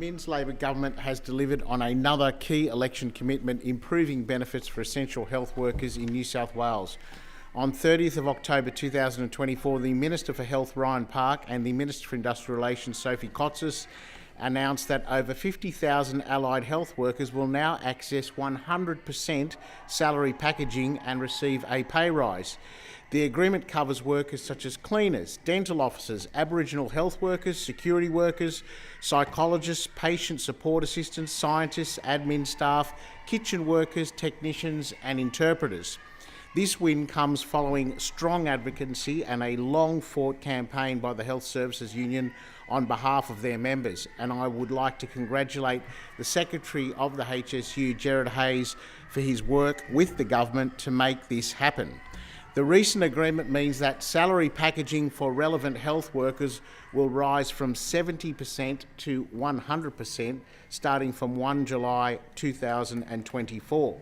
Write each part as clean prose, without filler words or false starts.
Min's Labor government has delivered on another key election commitment, improving benefits for essential health workers in New South Wales. On 30th of October 2024, the Minister for Health, Ryan Park, and the Minister for Industrial Relations, Sophie Kotsis, announced that over 50,000 allied health workers will now access 100% salary packaging and receive a pay rise. The agreement covers workers such as cleaners, dental officers, Aboriginal health workers, security workers, psychologists, patient support assistants, scientists, admin staff, kitchen workers, technicians and interpreters. This win comes following strong advocacy and a long-fought campaign by the Health Services Union on behalf of their members, and I would like to congratulate the Secretary of the HSU, Gerard Hayes, for his work with the government to make this happen. The recent agreement means that salary packaging for relevant health workers will rise from 70% to 100% starting from 1 July 2024.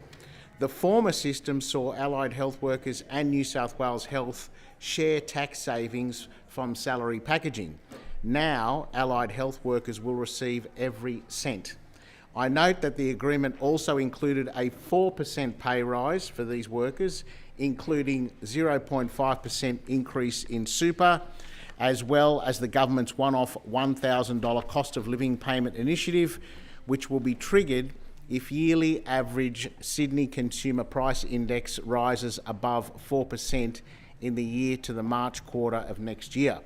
The former system saw allied health workers and New South Wales Health share tax savings from salary packaging. Now, allied health workers will receive every cent. I note that the agreement also included a 4% pay rise for these workers, including 0.5% increase in super, as well as the government's one-off $1,000 cost of living payment initiative, which will be triggered if yearly average Sydney Consumer Price Index rises above 4% in the year to the March quarter of next year.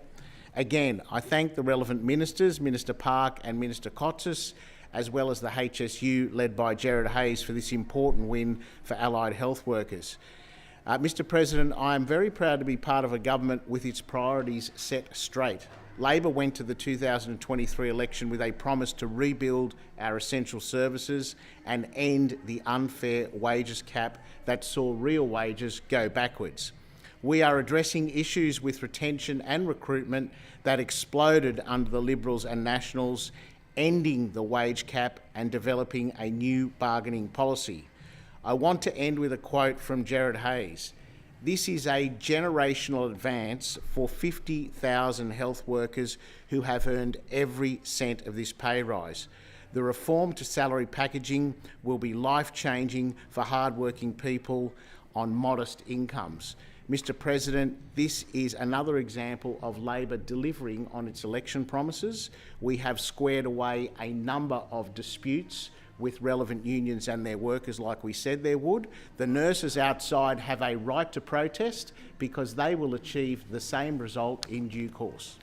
Again, I thank the relevant ministers, Minister Park and Minister Kotsis, as well as the HSU led by Gerard Hayes for this important win for allied health workers. Mr President, I am very proud to be part of a government with its priorities set straight. Labor went to the 2023 election with a promise to rebuild our essential services and end the unfair wages cap that saw real wages go backwards. We are addressing issues with retention and recruitment that exploded under the Liberals and Nationals, ending the wage cap and developing a new bargaining policy. I want to end with a quote from Gerard Hayes. This is a generational advance for 50,000 health workers who have earned every cent of this pay rise. The reform to salary packaging will be life-changing for hard-working people on modest incomes. Mr President, this is another example of Labor delivering on its election promises. We have squared away a number of disputes with relevant unions and their workers like we said there would. The nurses outside have a right to protest because they will achieve the same result in due course.